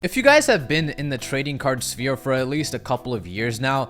If you guys have been in the trading card sphere for at least a couple of years now,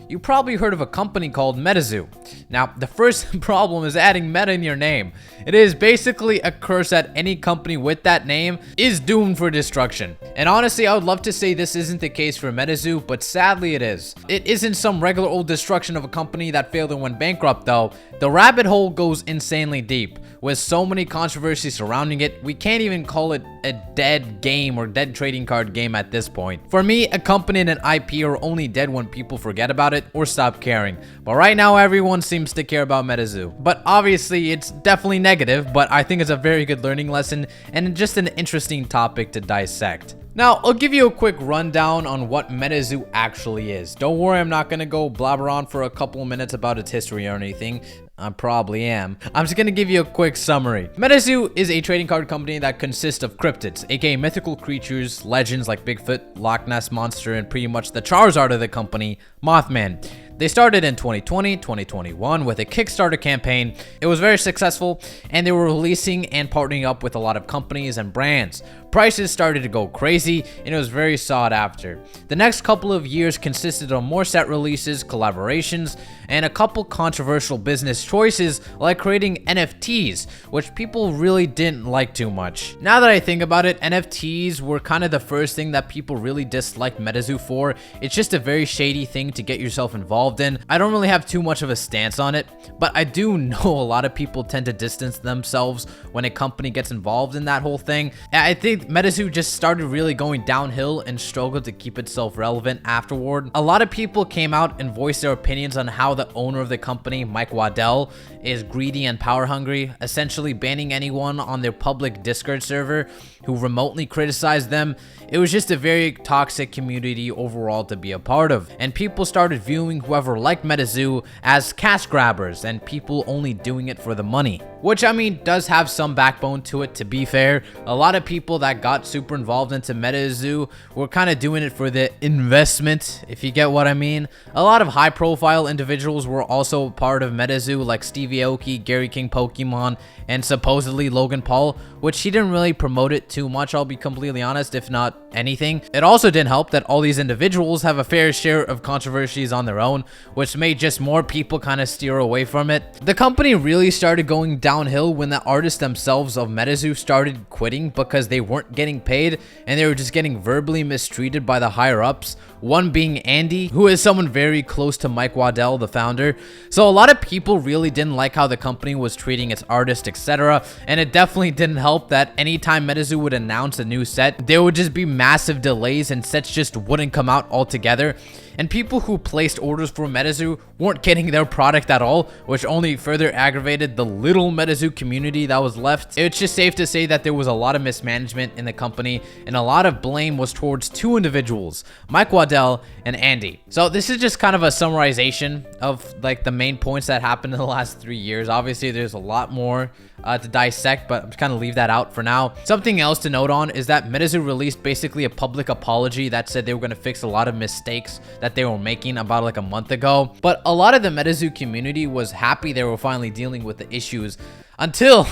you probably heard of a company called MetaZoo. Now, the first problem is adding meta in your name. It is basically a curse that any company with that name is doomed for destruction. And honestly, I would love to say this isn't the case for MetaZoo, but sadly it is. It isn't some regular old destruction of a company that failed and went bankrupt though. The rabbit hole goes insanely deep. With so many controversies surrounding it, we can't even call it a dead game or dead trading card game at this point. For me, a company and an IP are only dead when people forget about it or stop caring. But right now, everyone seems to care about MetaZoo. But obviously, it's definitely negative, but I think it's a very good learning lesson and just an interesting topic to dissect. Now, I'll give you a quick rundown on what MetaZoo actually is. Don't worry, I'm not going to go blabber on for a couple of minutes about its history or anything. I probably am. I'm just going to give you a quick summary. MetaZoo is a trading card company that consists of cryptids, aka mythical creatures, legends like Bigfoot, Loch Ness Monster, and pretty much the Charizard of the company, Mothman. They started in 2020, 2021 with a Kickstarter campaign. It was very successful, and they were releasing and partnering up with a lot of companies and brands. Prices started to go crazy, and it was very sought after. The next couple of years consisted of more set releases, collaborations, and a couple controversial business choices like creating NFTs, which people really didn't like too much. Now that I think about it, NFTs were kind of the first thing that people really disliked MetaZoo for. It's just a very shady thing to get yourself involved in. I don't really have too much of a stance on it, but I do know a lot of people tend to distance themselves when a company gets involved in that whole thing. I think MetaZoo just started really going downhill and struggled to keep itself relevant afterward. A lot of people came out and voiced their opinions on how the owner of the company, Mike Waddell, is greedy and power hungry, essentially banning anyone on their public Discord server who remotely criticized them. It was just a very toxic community overall to be a part of, and people started viewing whoever liked MetaZoo as cash grabbers and people only doing it for the money. Which, I mean, does have some backbone to it, to be fair. A lot of people that got super involved into MetaZoo were kind of doing it for the investment, if you get what I mean. A lot of high-profile individuals were also part of MetaZoo, like Stevie Aoki, Gary King Pokemon, and supposedly Logan Paul, which he didn't really promote it too much, I'll be completely honest, if not anything. It also didn't help that all these individuals have a fair share of controversies on their own, which made just more people kind of steer away from it. The company really started going downhill when the artists themselves of MetaZoo started quitting because they weren't getting paid and they were just getting verbally mistreated by the higher ups. One being Andy, who is someone very close to Mike Waddell, the founder. So a lot of people really didn't like how the company was treating its artists, etc. And it definitely didn't help that anytime MetaZoo would announce a new set, there would just be massive delays and sets just wouldn't come out altogether. And people who placed orders for MetaZoo weren't getting their product at all, which only further aggravated the little MetaZoo community that was left. It's just safe to say that there was a lot of mismanagement in the company, and a lot of blame was towards two individuals, Mike Waddell and Andy. So this is just kind of a summarization of like the main points that happened in the last 3 years. Obviously, there's a lot more to dissect, but I'm just kind of leave that out for now. Something else to note on is that MetaZoo released basically a public apology that said they were going to fix a lot of mistakes that they were making about like a month ago. But a lot of the MetaZoo community was happy they were finally dealing with the issues until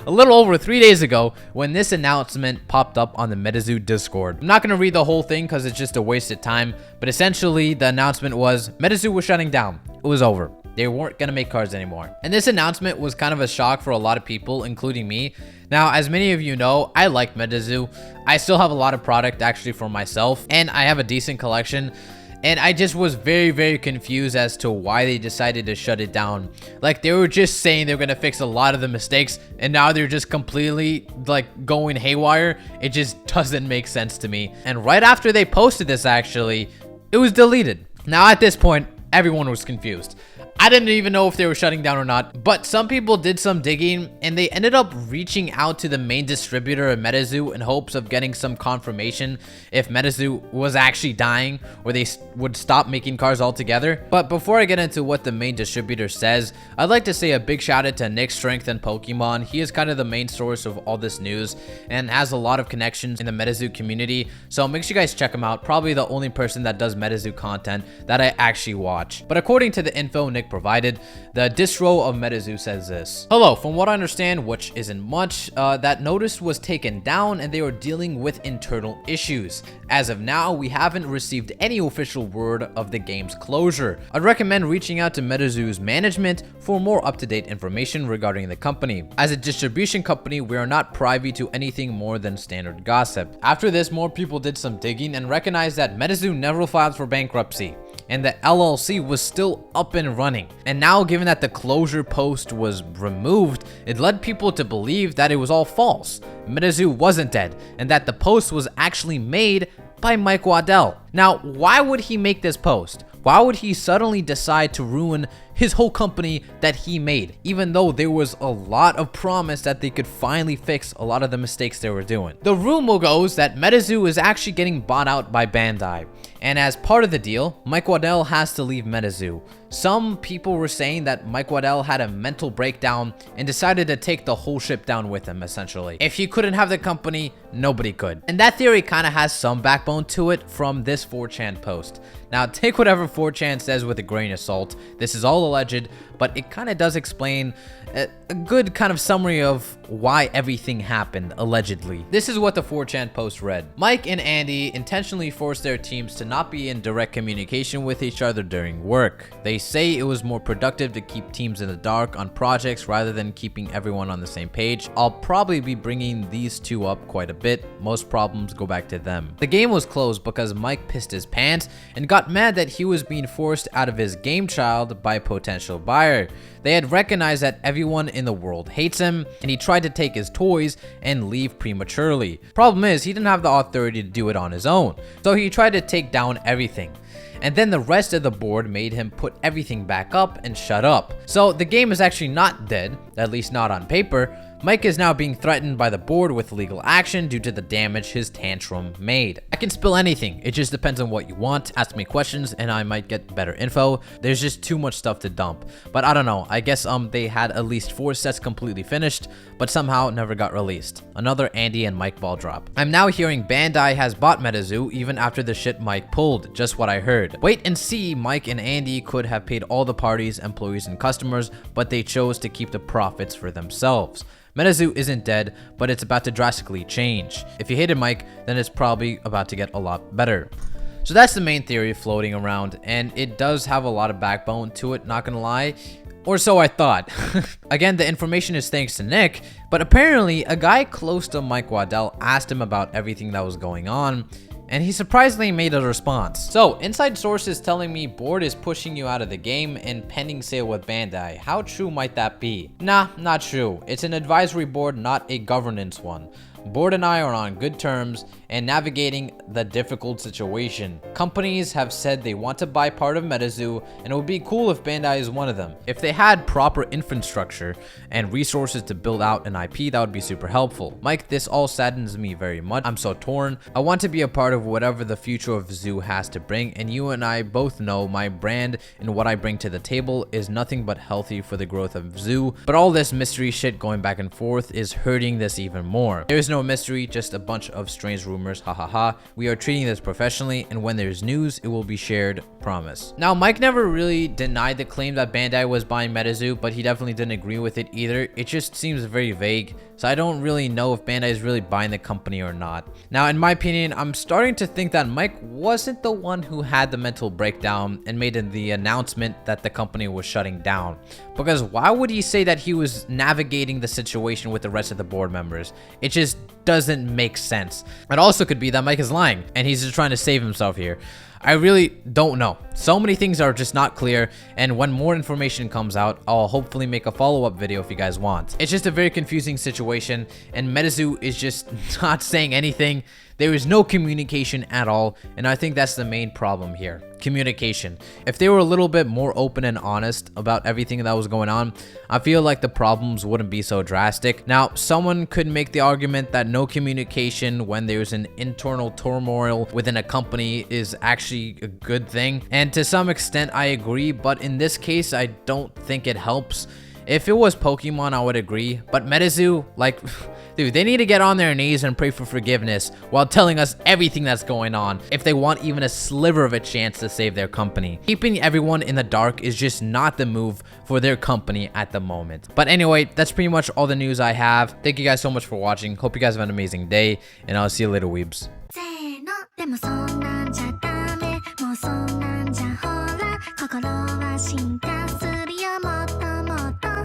a little over 3 days ago when this announcement popped up on the MetaZoo Discord. I'm not going to read the whole thing because it's just a waste of time, but essentially the announcement was MetaZoo was shutting down. It was over. They weren't going to make cards anymore. And this announcement was kind of a shock for a lot of people, including me. Now, as many of you know, I like MetaZoo. I still have a lot of product actually for myself, and I have a decent collection. And I just was very, very confused as to why they decided to shut it down. Like, they were just saying they were going to fix a lot of the mistakes, and now they're just completely, like, going haywire. It just doesn't make sense to me. And right after they posted this, actually, it was deleted. Now, at this point, everyone was confused. I didn't even know if they were shutting down or not, but some people did some digging and they ended up reaching out to the main distributor of MetaZoo in hopes of getting some confirmation if MetaZoo was actually dying or they would stop making cards altogether. But before I get into what the main distributor says, I'd like to say a big shout out to Nick Strength and Pokemon. He is kind of the main source of all this news and has a lot of connections in the MetaZoo community, so make sure you guys check him out. Probably the only person that does MetaZoo content that I actually watch. But according to the info Nick Nick provided. The distro of MetaZoo says this: "Hello, from what I understand, which isn't much, that notice was taken down and they are dealing with internal issues. As of now, we haven't received any official word of the game's closure. I'd recommend reaching out to MetaZoo's management for more up-to-date information regarding the company. As a distribution company, we are not privy to anything more than standard gossip." After this, more people did some digging and recognized that MetaZoo never filed for bankruptcy, and the LLC was still up and running. And now, given that the closure post was removed, it led people to believe that it was all false. MetaZoo wasn't dead, and that the post was actually made by Mike Waddell. Now, why would he make this post? Why would he suddenly decide to ruin his whole company that he made, even though there was a lot of promise that they could finally fix a lot of the mistakes they were doing? The rumor goes that MetaZoo is actually getting bought out by Bandai, and as part of the deal, Mike Waddell has to leave MetaZoo. Some people were saying that Mike Waddell had a mental breakdown and decided to take the whole ship down with him, essentially. If he couldn't have the company, nobody could. And that theory kind of has some backbone to it from this 4chan post. Now, take whatever 4chan says with a grain of salt. This is all alleged, but it kind of does explain a good kind of summary of why everything happened, allegedly. This is what the 4chan post read: "Mike and Andy intentionally forced their teams to not be in direct communication with each other during work. They say it was more productive to keep teams in the dark on projects rather than keeping everyone on the same page. I'll probably be bringing these two up quite a bit. Most problems go back to them. The game was closed because Mike pissed his pants and got mad that he was being forced out of his game child by a potential buyer. They had recognized that everyone in the world hates him, and he tried to take his toys and leave prematurely. Problem is, he didn't have the authority to do it on his own, so he tried to take down everything. And then the rest of the board made him put everything back up and shut up. So the game is actually not dead, at least not on paper. Mike is now being threatened by the board with legal action due to the damage his tantrum made. I can spill anything, it just depends on what you want. Ask me questions and I might get better info. There's just too much stuff to dump. But I don't know, I guess they had at least 4 sets completely finished, but somehow never got released. Another Andy and Mike ball drop. I'm now hearing Bandai has bought MetaZoo even after the shit Mike pulled, just what I heard. Wait and see, Mike and Andy could have paid all the parties, employees, and customers, but they chose to keep the profits for themselves. MetaZoo isn't dead, but it's about to drastically change. If you hated Mike, then it's probably about to get a lot better. So that's the main theory floating around, and it does have a lot of backbone to it, not gonna lie. Or so I thought. Again, the information is thanks to Nick, but apparently a guy close to Mike Waddell asked him about everything that was going on, and he surprisingly made a response. So, inside sources telling me board is pushing you out of the game and pending sale with Bandai. How true might that be? Nah, not true. It's an advisory board, not a governance one. Board and I are on good terms and navigating the difficult situation. Companies have said they want to buy part of MetaZoo, and it would be cool if Bandai is one of them. If they had proper infrastructure and resources to build out an IP, that would be super helpful. Mike, this all saddens me very much. I'm so torn. I want to be a part of whatever the future of Zoo has to bring, and you and I both know my brand and what I bring to the table is nothing but healthy for the growth of Zoo, but all this mystery shit going back and forth is hurting this even more. There is no mystery, just a bunch of strange rumors, hahaha. We are treating this professionally, and when there's news, it will be shared, promise. Now, Mike never really denied the claim that Bandai was buying MetaZoo, but he definitely didn't agree with it either. It just seems very vague, so I don't really know if Bandai is really buying the company or not. Now, in my opinion, I'm starting to think that Mike wasn't the one who had the mental breakdown and made the announcement that the company was shutting down. Because why would he say that he was navigating the situation with the rest of the board members? It just doesn't make sense. It also could be that Mike is lying and he's just trying to save himself here. I really don't know. So many things are just not clear, and when more information comes out, I'll hopefully make a follow-up video if you guys want. It's just a very confusing situation, and MetaZoo is just not saying anything. There is no communication at all, and I think that's the main problem here. Communication. If they were a little bit more open and honest about everything that was going on, I feel like the problems wouldn't be so drastic. Now, someone could make the argument that no communication when there's an internal turmoil within a company is actually a good thing, and to some extent I agree, but in this case I don't think it helps. If it was Pokemon, I would agree, but MetaZoo, like, Dude, they need to get on their knees and pray for forgiveness while telling us everything that's going on if they want even a sliver of a chance to save their company. Keeping everyone in the dark is just not the move for their company at the moment. But anyway, that's pretty much all the news I have. Thank you guys so much for watching. Hope you guys have an amazing day, and I'll see you later, weebs. せーのでもそんなんじゃダメもうそんなんじゃほら心は進化する